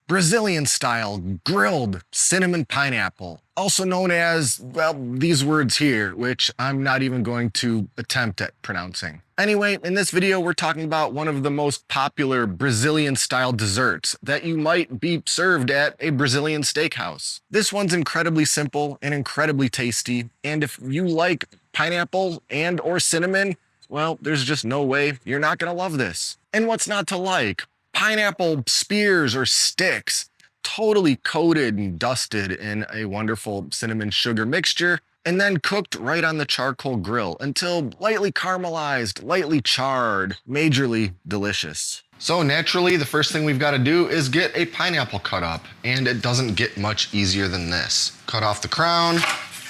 Brazilian style grilled cinnamon pineapple, also known as, well, these words here, which I'm not even going to attempt at pronouncing. Anyway, in this video, we're talking about one of the most popular Brazilian style desserts that you might be served at a Brazilian steakhouse. This one's incredibly simple and incredibly tasty, and if you like pineapple and or cinnamon, well, there's just no way you're not gonna love this. And what's not to like? Pineapple spears or sticks, totally coated and dusted in a wonderful cinnamon sugar mixture, and then cooked right on the charcoal grill until lightly caramelized, lightly charred, majorly delicious. So naturally, the first thing we've got to do is get a pineapple cut up, and it doesn't get much easier than this. Cut off the crown,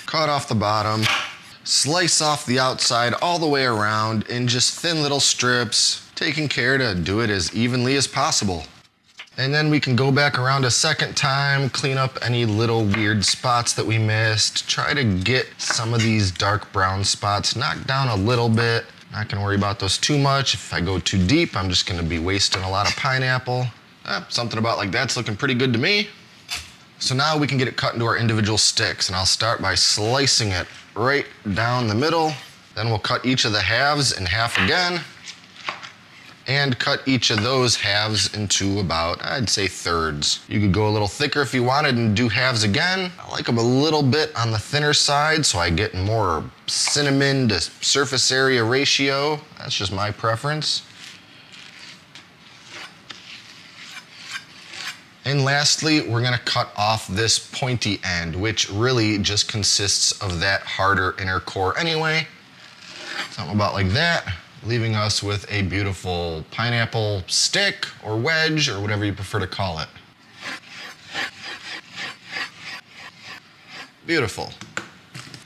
cut off the bottom, slice off the outside all the way around in just thin little strips, taking care to do it as evenly as possible. And then we can go back around a second time, clean up any little weird spots that we missed, try to get some of these dark brown spots knocked down a little bit. Not gonna worry about those too much. If I go too deep, I'm just gonna be wasting a lot of pineapple. Something about like that's looking pretty good to me. So now we can get it cut into our individual sticks, and I'll start by slicing it right down the middle. Then we'll cut each of the halves in half again, and cut each of those halves into about, I'd say, thirds. You could go a little thicker if you wanted and do halves again. I like them a little bit on the thinner side so I get more cinnamon to surface area ratio. That's just my preference. And lastly, we're gonna cut off this pointy end, which really just consists of that harder inner core anyway. Something about like that, leaving us with a beautiful pineapple stick or wedge or whatever you prefer to call it. Beautiful.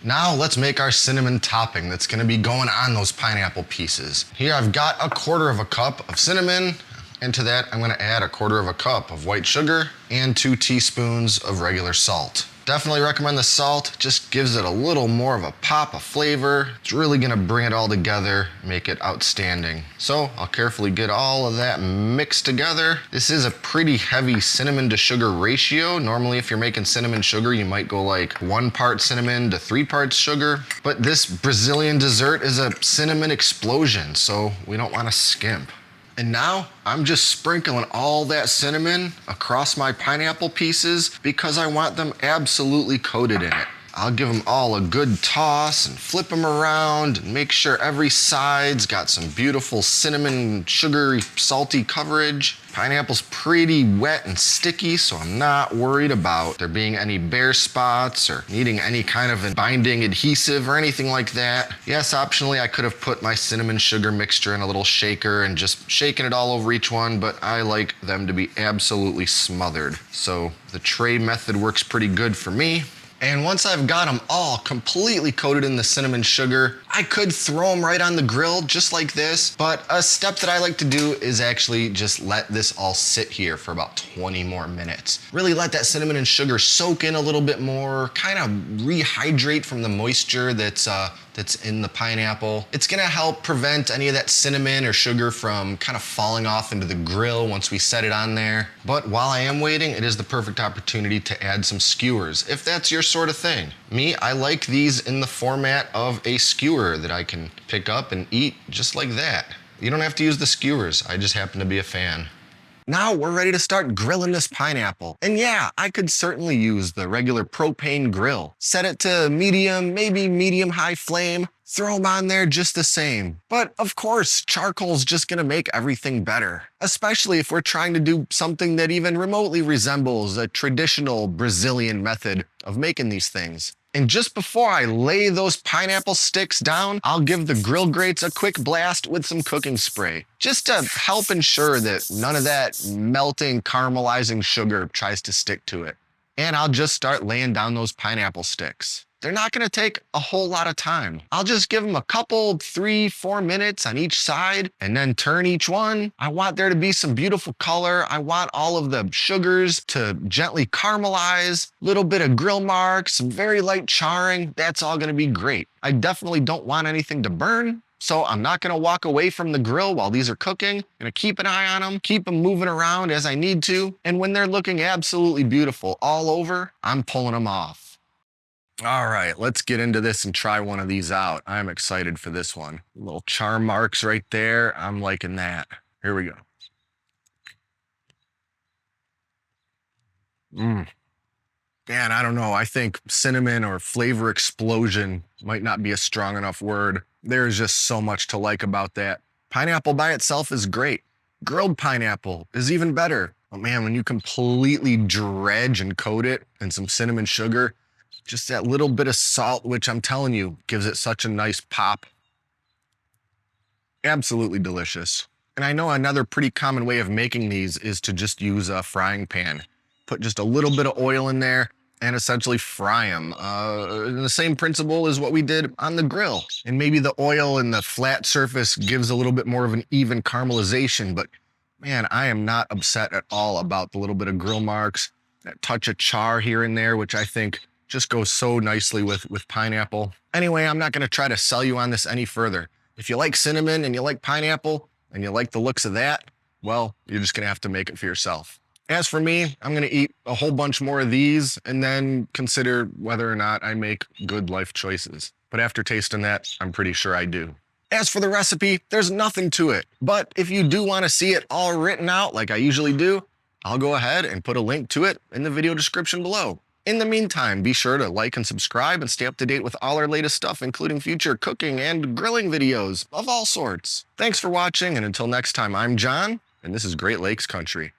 Now let's make our cinnamon topping that's gonna be going on those pineapple pieces. Here I've got 1/4 cup of cinnamon, and to that I'm gonna add 1/4 cup of white sugar and 2 teaspoons of regular salt. Definitely recommend the salt, just gives it a little more of a pop of flavor. It's really gonna bring it all together, make it outstanding. So I'll carefully get all of that mixed together. This is a pretty heavy cinnamon to sugar ratio. Normally if you're making cinnamon sugar, you might go like 1 part cinnamon to 3 parts sugar. But this Brazilian dessert is a cinnamon explosion, so we don't wanna skimp. And now I'm just sprinkling all that cinnamon across my pineapple pieces because I want them absolutely coated in it. I'll give them all a good toss and flip them around and make sure every side's got some beautiful cinnamon, sugary, salty coverage. Pineapple's pretty wet and sticky, so I'm not worried about there being any bare spots or needing any kind of a binding adhesive or anything like that. Yes, optionally, I could have put my cinnamon sugar mixture in a little shaker and just shaken it all over each one, but I like them to be absolutely smothered. So the tray method works pretty good for me. And once I've got them all completely coated in the cinnamon sugar, I could throw them right on the grill just like this, but a step that I like to do is actually just let this all sit here for about 20 more minutes. Really let that cinnamon and sugar soak in a little bit more, kind of rehydrate from the moisture that's in the pineapple. It's gonna help prevent any of that cinnamon or sugar from kind of falling off into the grill once we set it on there. But while I am waiting, it is the perfect opportunity to add some skewers, if that's your sort of thing. Me, I like these in the format of a skewer that I can pick up and eat just like that. You don't have to use the skewers, I just happen to be a fan. Now we're ready to start grilling this pineapple. And yeah, I could certainly use the regular propane grill. Set it to medium, maybe medium-high flame. Throw them on there just the same. But of course, charcoal's just gonna make everything better. Especially if we're trying to do something that even remotely resembles a traditional Brazilian method of making these things. And just before I lay those pineapple sticks down, I'll give the grill grates a quick blast with some cooking spray, just to help ensure that none of that melting, caramelizing sugar tries to stick to it. And I'll just start laying down those pineapple sticks. They're not gonna take a whole lot of time. I'll just give them a couple, 3-4 minutes on each side and then turn each one. I want there to be some beautiful color. I want all of the sugars to gently caramelize, little bit of grill marks, some very light charring. That's all gonna be great. I definitely don't want anything to burn, So I'm not gonna walk away from the grill while these are cooking. I'm gonna keep an eye on them, keep them moving around as I need to. And when they're looking absolutely beautiful all over, I'm pulling them off. All right, let's get into this and try one of these out. I'm excited for this one. Little char marks right there. I'm liking that. Here we go. Man, I don't know. I think cinnamon or flavor explosion might not be a strong enough word. There's just so much to like about that. Pineapple by itself is great. Grilled pineapple is even better. Oh man, when you completely dredge and coat it in some cinnamon sugar, just that little bit of salt, which I'm telling you, gives it such a nice pop. Absolutely delicious. And I know another pretty common way of making these is to just use a frying pan. Put just a little bit of oil in there and essentially fry them. The same principle is what we did on the grill. And maybe the oil and the flat surface gives a little bit more of an even caramelization, but man, I am not upset at all about the little bit of grill marks, that touch of char here and there, which I think just goes so nicely with pineapple. Anyway, I'm not gonna try to sell you on this any further. If you like cinnamon and you like pineapple and you like the looks of that, well, you're just gonna have to make it for yourself. As for me, I'm gonna eat a whole bunch more of these and then consider whether or not I make good life choices. But after tasting that, I'm pretty sure I do. As for the recipe, there's nothing to it. But if you do wanna see it all written out like I usually do, I'll go ahead and put a link to it in the video description below. In the meantime, be sure to like and subscribe and stay up to date with all our latest stuff, including future cooking and grilling videos of all sorts. Thanks for watching, and until next time, I'm John, and this is Great Lakes Country.